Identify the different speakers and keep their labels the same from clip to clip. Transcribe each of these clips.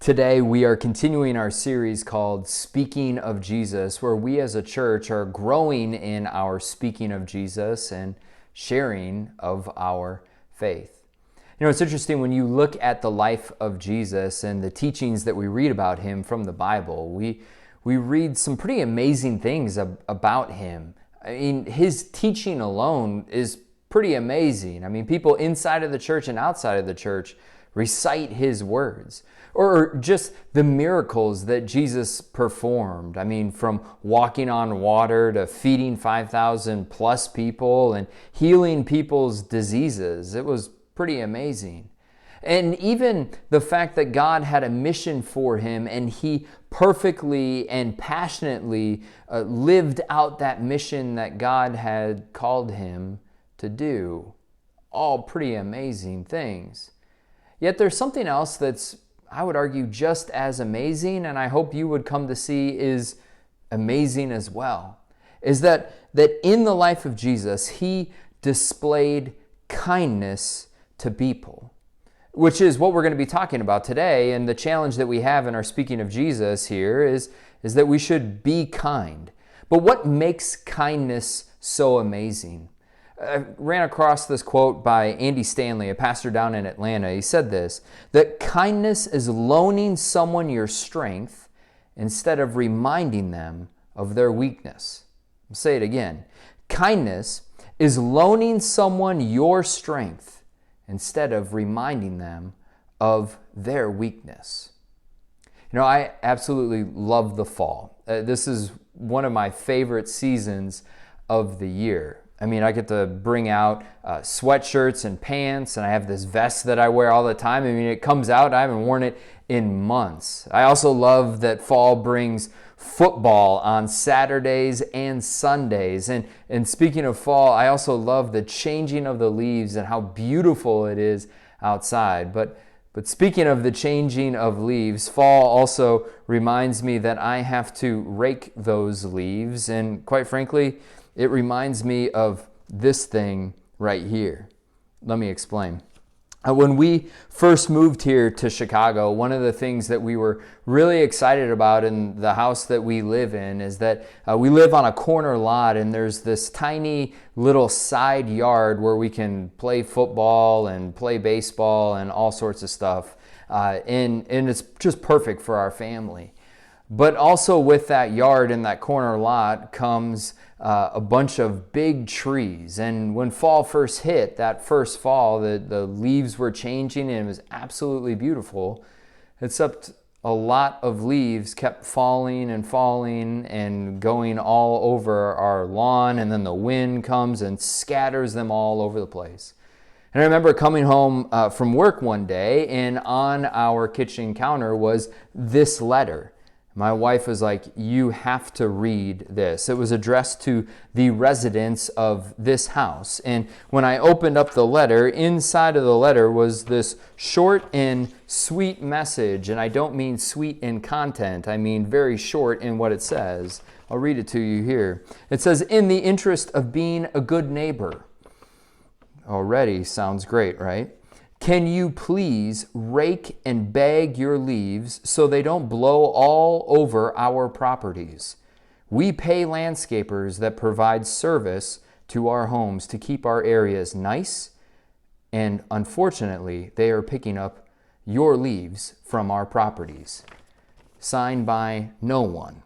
Speaker 1: Today, we are continuing our series called Speaking of Jesus, where we as a church are growing in our speaking of Jesus and sharing of our faith. You know, it's interesting when you look at the life of Jesus and the teachings that we read about him from the Bible, we read some pretty amazing things about him. I mean, his teaching alone is pretty amazing. I mean, people inside of the church and outside of the church recite his words. Or just the miracles that Jesus performed. I mean, from walking on water to feeding 5,000 plus people and healing people's diseases. It was pretty amazing. And even the fact that God had a mission for him and he perfectly and passionately lived out that mission that God had called him to do. All pretty amazing things. Yet there's something else that's, I would argue, just as amazing, and I hope you would come to see is amazing as well, is that in the life of Jesus, he displayed kindness to people, which is what we're going to be talking about today. And the challenge that we have in our speaking of Jesus here is that we should be kind. But what makes kindness so amazing? I ran across this quote by Andy Stanley, a pastor down in Atlanta. He said this, that kindness is loaning someone your strength instead of reminding them of their weakness. I'll say it again. Kindness is loaning someone your strength instead of reminding them of their weakness. You know, I absolutely love the fall. This is one of my favorite seasons of the year. I mean, I get to bring out sweatshirts and pants, and I have this vest that I wear all the time. I mean, it comes out, I haven't worn it in months. I also love that fall brings football on Saturdays and Sundays. And speaking of fall, I also love the changing of the leaves and how beautiful it is outside. But speaking of the changing of leaves, fall also reminds me that I have to rake those leaves, and quite frankly, it reminds me of this thing right here. Let me explain. When we first moved here to Chicago, one of the things that we were really excited about in the house that we live in is that we live on a corner lot, and there's this tiny little side yard where we can play football and play baseball and all sorts of stuff. And it's just perfect for our family. But also with that yard and that corner lot comes a bunch of big trees. And when fall first hit, that first fall, the leaves were changing and it was absolutely beautiful, except a lot of leaves kept falling and going all over our lawn, and then the wind comes and scatters them all over the place. And I remember coming home from work one day, and on our kitchen counter was this letter. My wife was like, you have to read this. It was addressed to the residents of this house. And when I opened up the letter, inside of the letter was this short and sweet message. And I don't mean sweet in content. I mean very short in what it says. I'll read it to you here. It says, in the interest of being a good neighbor. Already sounds great, right? Can you please rake and bag your leaves so they don't blow all over our properties? We pay landscapers that provide service to our homes to keep our areas nice, and unfortunately, they are picking up your leaves from our properties. Signed by no one.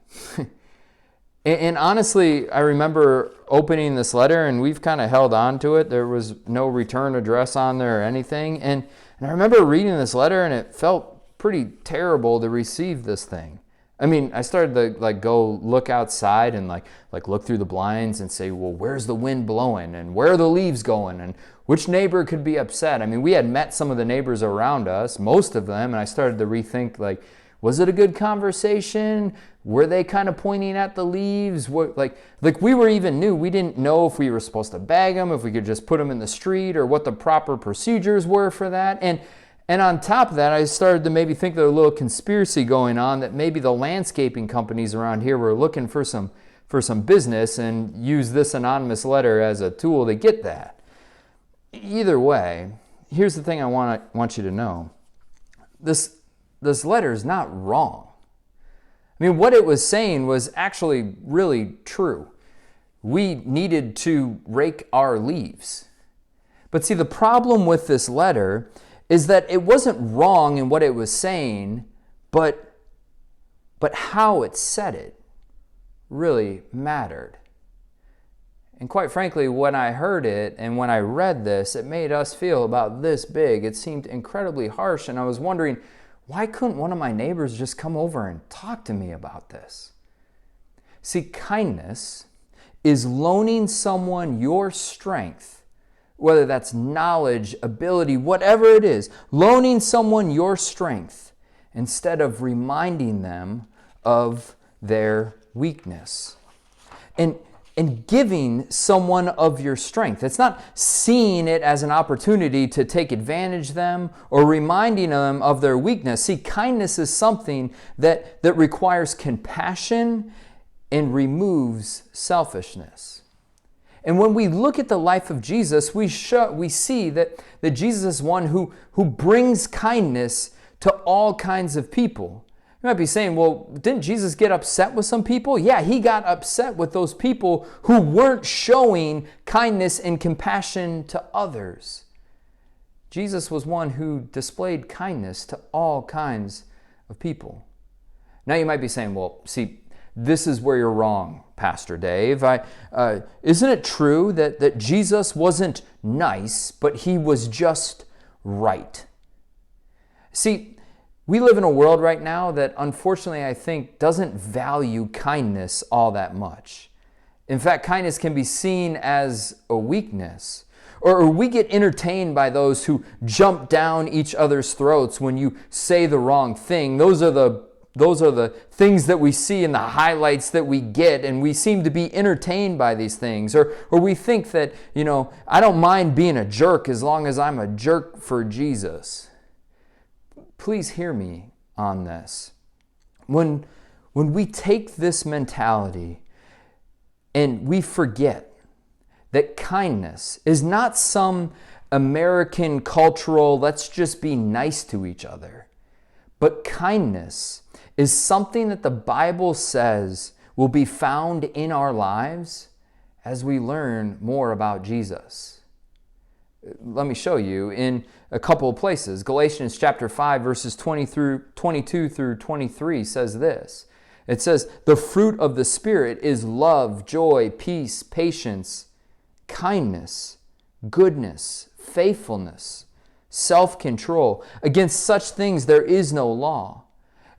Speaker 1: And honestly, I remember opening this letter, and we've kind of held on to it. There was no return address on there or anything. And I remember reading this letter, and it felt pretty terrible to receive this thing. I mean, I started to go look outside and look through the blinds and say, well, where's the wind blowing? And where are the leaves going? And which neighbor could be upset? I mean, we had met some of the neighbors around us, most of them, and I started to rethink, was it a good conversation? Were they kind of pointing at the leaves? We were even new. We didn't know if we were supposed to bag them, if we could just put them in the street, or what the proper procedures were for that. And on top of that, I started to maybe think there was a little conspiracy going on, that maybe the landscaping companies around here were looking for some business and use this anonymous letter as a tool to get that. Either way, here's the thing I want you to know. This this letter is not wrong. I mean, what it was saying was actually really true. We needed to rake our leaves. But see, the problem with this letter is that it wasn't wrong in what it was saying, but how it said it really mattered. And quite frankly, when I heard it and when I read this, it made us feel about this big. It seemed incredibly harsh, and I was wondering, why couldn't one of my neighbors just come over and talk to me about this? See, kindness is loaning someone your strength, whether that's knowledge, ability, whatever it is, loaning someone your strength instead of reminding them of their weakness. And giving someone of your strength. It's not seeing it as an opportunity to take advantage of them or reminding them of their weakness. See, kindness is something that requires compassion and removes selfishness. And when we look at the life of Jesus, we see that Jesus is one who brings kindness to all kinds of people. You might be saying, well, didn't Jesus get upset with some people? Yeah, he got upset with those people who weren't showing kindness and compassion to others. Jesus was one who displayed kindness to all kinds of people. Now you might be saying, well, see, this is where you're wrong, Pastor Dave. Isn't it true that Jesus wasn't nice, but he was just right? See, we live in a world right now that unfortunately I think doesn't value kindness all that much. In fact, kindness can be seen as a weakness. Or we get entertained by those who jump down each other's throats when you say the wrong thing. Those are the things that we see in the highlights that we get, and we seem to be entertained by these things. Or we think that, I don't mind being a jerk as long as I'm a jerk for Jesus. Please hear me on this. When we take this mentality and we forget that kindness is not some American cultural, let's just be nice to each other, but kindness is something that the Bible says will be found in our lives as we learn more about Jesus. Let me show you in a couple of places. Galatians chapter 5, verses 22 through 23 says this. It says, the fruit of the Spirit is love, joy, peace, patience, kindness, goodness, faithfulness, self-control. Against such things there is no law.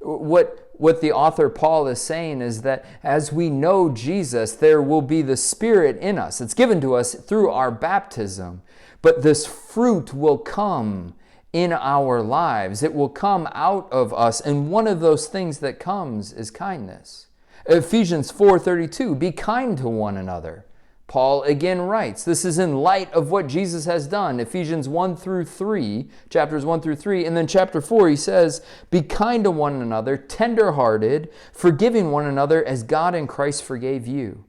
Speaker 1: What the author Paul is saying is that as we know Jesus, there will be the Spirit in us. It's given to us through our baptism. But this fruit will come in our lives. It will come out of us. And one of those things that comes is kindness. Ephesians 4:32, be kind to one another. Paul again writes, this is in light of what Jesus has done. Ephesians 1 through 3, chapters 1 through 3. And then chapter 4, he says, be kind to one another, tender-hearted, forgiving one another as God in Christ forgave you.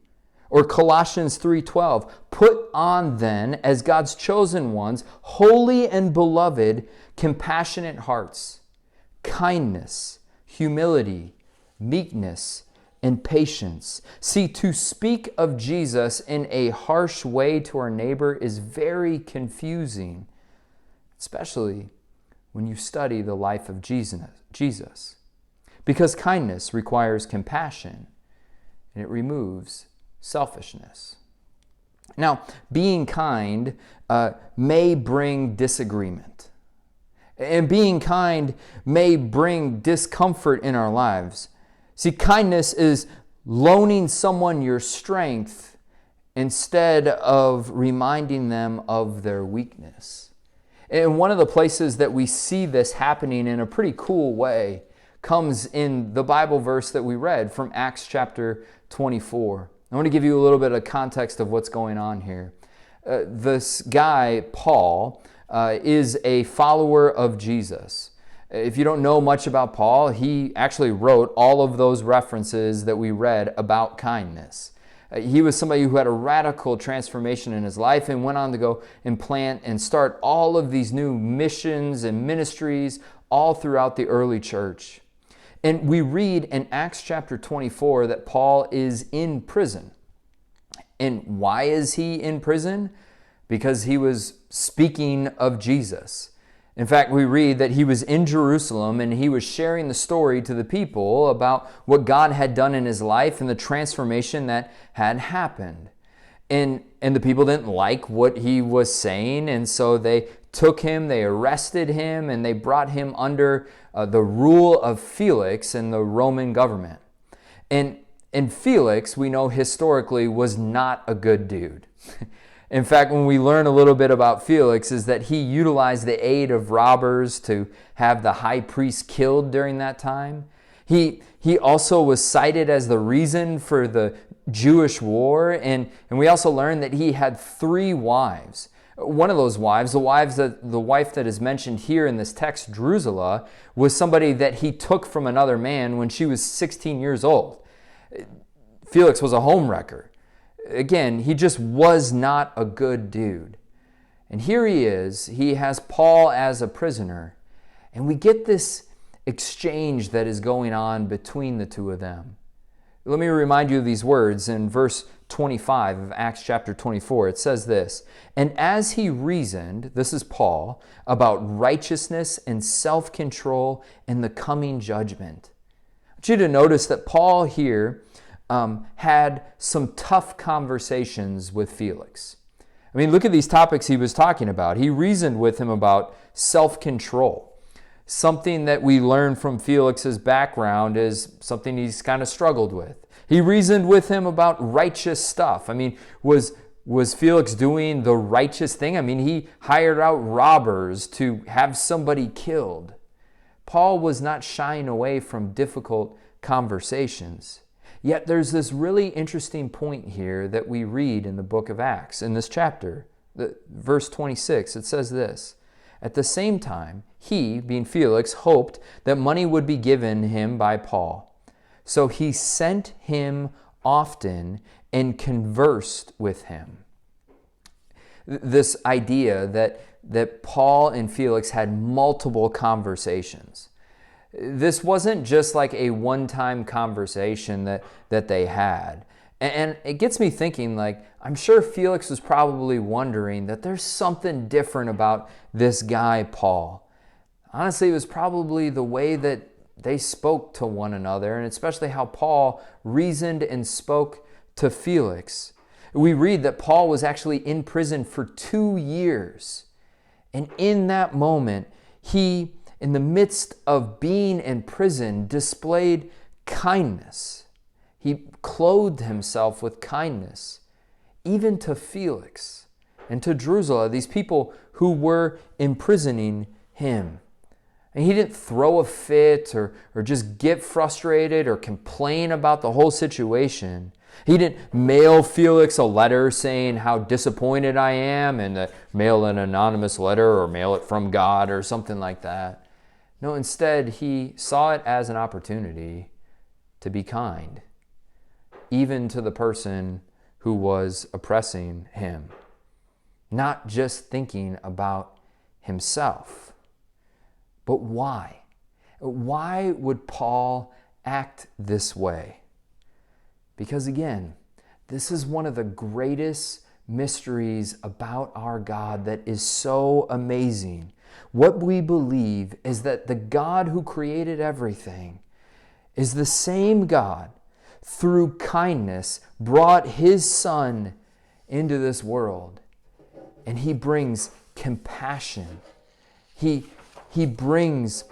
Speaker 1: Or Colossians 3:12, put on then, as God's chosen ones, holy and beloved, compassionate hearts, kindness, humility, meekness, and patience. See, to speak of Jesus in a harsh way to our neighbor is very confusing, especially when you study the life of Jesus. Because kindness requires compassion, and it removes selfishness. Now, being kind may bring disagreement. And being kind may bring discomfort in our lives. See, kindness is loaning someone your strength instead of reminding them of their weakness. And one of the places that we see this happening in a pretty cool way comes in the Bible verse that we read from Acts chapter 24. I want to give you a little bit of context of what's going on here. This guy, Paul, is a follower of Jesus. If you don't know much about Paul, he actually wrote all of those references that we read about kindness. He was somebody who had a radical transformation in his life and went on to go and plant and start all of these new missions and ministries all throughout the early church. And we read in Acts chapter 24 that Paul is in prison. And why is he in prison? Because he was speaking of Jesus. In fact, we read that he was in Jerusalem and he was sharing the story to the people about what God had done in his life and the transformation that had happened. And the people didn't like what he was saying, and so they took him, they arrested him, and they brought him under the rule of Felix and the Roman government. And Felix, we know historically, was not a good dude. In fact, when we learn a little bit about Felix is that he utilized the aid of robbers to have the high priest killed during that time. He also was cited as the reason for the Jewish war, and we also learn that he had 3 wives. One of those wives, the wife that is mentioned here in this text, Drusilla, was somebody that he took from another man when she was 16 years old. Felix was a homewrecker. Again, he just was not a good dude. And here he is, he has Paul as a prisoner, and we get this exchange that is going on between the two of them. Let me remind you of these words in verse 25 of Acts chapter 24. It says this, "And as he reasoned," this is Paul, "about righteousness and self-control and the coming judgment." I want you to notice that Paul here had some tough conversations with Felix. I mean, look at these topics he was talking about. He reasoned with him about self-control. Something that we learn from Felix's background is something he's kind of struggled with. He reasoned with him about righteous stuff. I mean, was Felix doing the righteous thing? I mean, he hired out robbers to have somebody killed. Paul was not shying away from difficult conversations. Yet there's this really interesting point here that we read in the book of Acts, in this chapter, verse 26. It says this, "At the same time, he," being Felix, "hoped that money would be given him by Paul. So he sent him often and conversed with him." This idea that Paul and Felix had multiple conversations. This wasn't just like a one-time conversation that they had. And it gets me thinking, like, I'm sure Felix was probably wondering that there's something different about this guy, Paul. Honestly, it was probably the way that they spoke to one another, and especially how Paul reasoned and spoke to Felix. We read that Paul was actually in prison for 2 years. And in that moment, he, in the midst of being in prison, displayed kindness. He clothed himself with kindness, even to Felix and to Drusilla, these people who were imprisoning him. And he didn't throw a fit or just get frustrated or complain about the whole situation. He didn't mail Felix a letter saying how disappointed I am and mail an anonymous letter or mail it from God or something like that. No, instead, he saw it as an opportunity to be kind, even to the person who was oppressing him, not just thinking about himself. But why? Why would Paul act this way? Because again, this is one of the greatest mysteries about our God that is so amazing. What we believe is that the God who created everything is the same God through kindness brought his Son into this world. And he brings compassion. He brings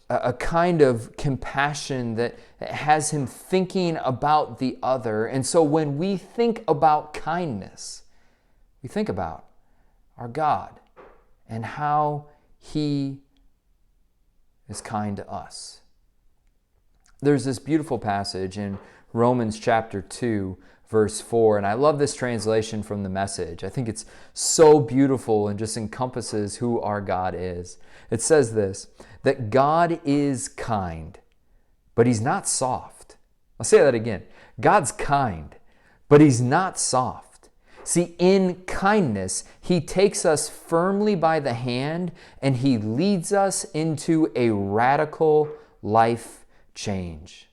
Speaker 1: a kind of compassion that has him thinking about the other. And so when we think about kindness, we think about our God and how he is kind to us. There's this beautiful passage in Romans chapter 2, verse 4, and I love this translation from the Message. I think it's so beautiful and just encompasses who our God is. It says this, that God is kind, but he's not soft. I'll say that again. God's kind, but he's not soft. See, in kindness, he takes us firmly by the hand and he leads us into a radical life change.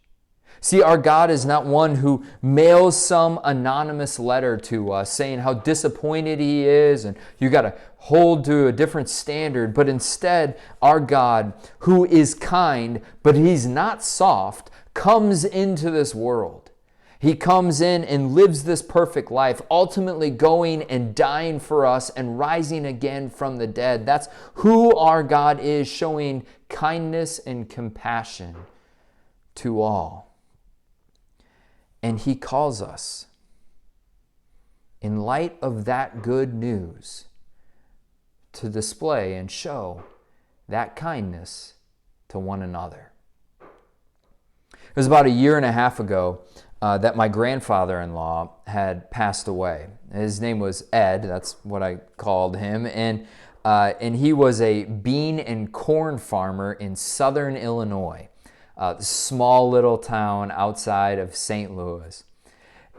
Speaker 1: See, our God is not one who mails some anonymous letter to us saying how disappointed he is and you got to hold to a different standard. But instead, our God, who is kind, but he's not soft, comes into this world. He comes in and lives this perfect life, ultimately going and dying for us and rising again from the dead. That's who our God is, showing kindness and compassion to all. And he calls us, in light of that good news, to display and show that kindness to one another. It was about 1.5 years ago that my grandfather-in-law had passed away. His name was Ed, that's what I called him, and he was a bean and corn farmer in southern Illinois, a small little town outside of St. Louis.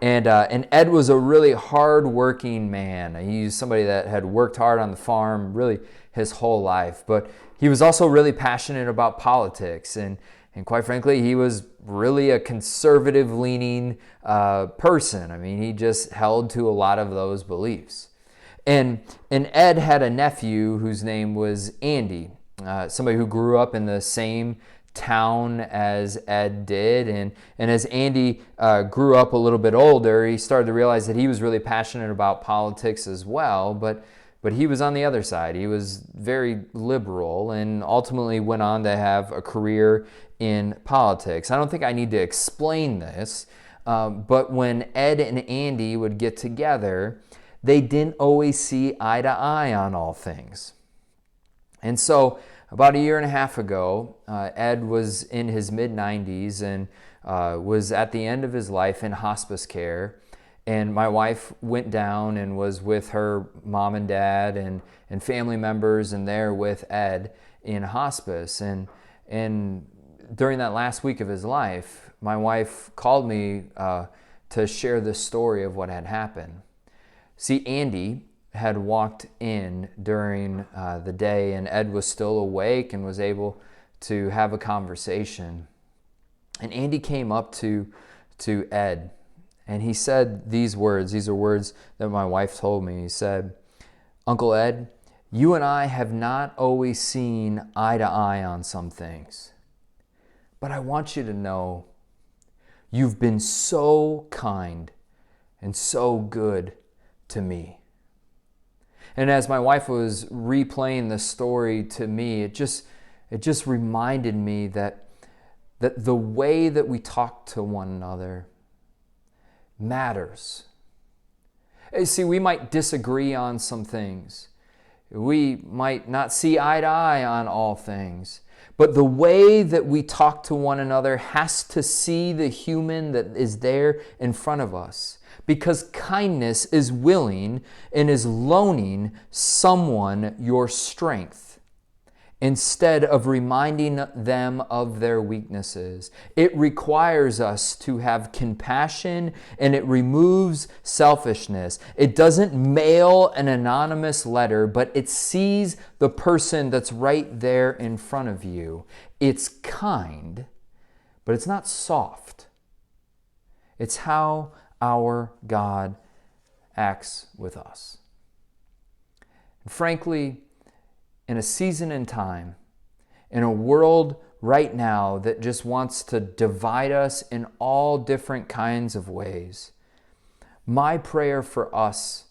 Speaker 1: And Ed was a really hard-working man. He was somebody that had worked hard on the farm really his whole life, but he was also really passionate about politics, and quite frankly, he was really a conservative-leaning person. I mean, he just held to a lot of those beliefs. And Ed had a nephew whose name was Andy, somebody who grew up in the same town as Ed did. And as Andy grew up a little bit older, he started to realize that he was really passionate about politics as well, but he was on the other side. He was very liberal and ultimately went on to have a career in politics. I don't think I need to explain this, but when Ed and Andy would get together, they didn't always see eye to eye on all things. And so about 1.5 years ago, Ed was in his mid-90s and was at the end of his life in hospice care. And my wife went down and was with her mom and dad and family members and there with Ed in hospice. And during that last week of his life, my wife called me to share the story of what had happened. See, Andy had walked in during the day and Ed was still awake and was able to have a conversation. And Andy came up to Ed and he said these words. These are words that my wife told me. He said, "Uncle Ed, you and I have not always seen eye to eye on some things. But I want you to know you've been so kind and so good to me." And as my wife was replaying the story to me, it just reminded me that the way that we talk to one another matters. See, we might disagree on some things. We might not see eye to eye on all things. But the way that we talk to one another has to see the human that is there in front of us. Because kindness is willing and is loaning someone your strength instead of reminding them of their weaknesses. It requires us to have compassion and it removes selfishness. It doesn't mail an anonymous letter, but it sees the person that's right there in front of you. It's kind, but it's not soft. It's how our God acts with us. And frankly, in a season and time, in a world right now that just wants to divide us in all different kinds of ways, my prayer for us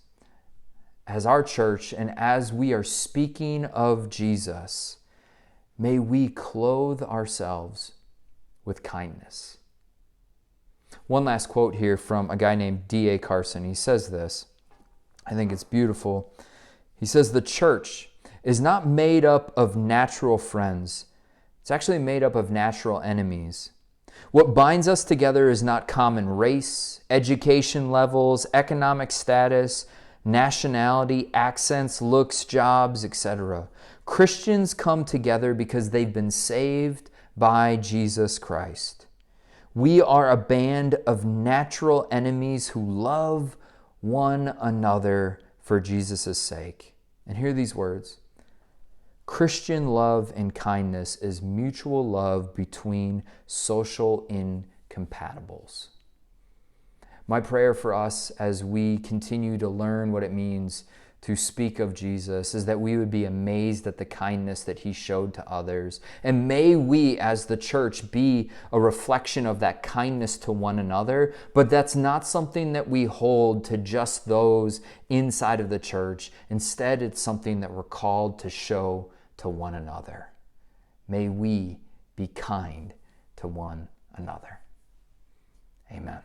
Speaker 1: as our church and as we are speaking of Jesus, may we clothe ourselves with kindness. One last quote here from a guy named D.A. Carson. He says this. I think it's beautiful. He says, "The church is not made up of natural friends. It's actually made up of natural enemies. What binds us together is not common race, education levels, economic status, nationality, accents, looks, jobs, etc. Christians come together because they've been saved by Jesus Christ. We are a band of natural enemies who love one another for Jesus' sake. And hear these words. Christian love and kindness is mutual love between social incompatibles. My prayer for us as we continue to learn what it means to speak of Jesus is that we would be amazed at the kindness that he showed to others. And may we as the church be a reflection of that kindness to one another, but that's not something that we hold to just those inside of the church. Instead, it's something that we're called to show to one another. May we be kind to one another. Amen.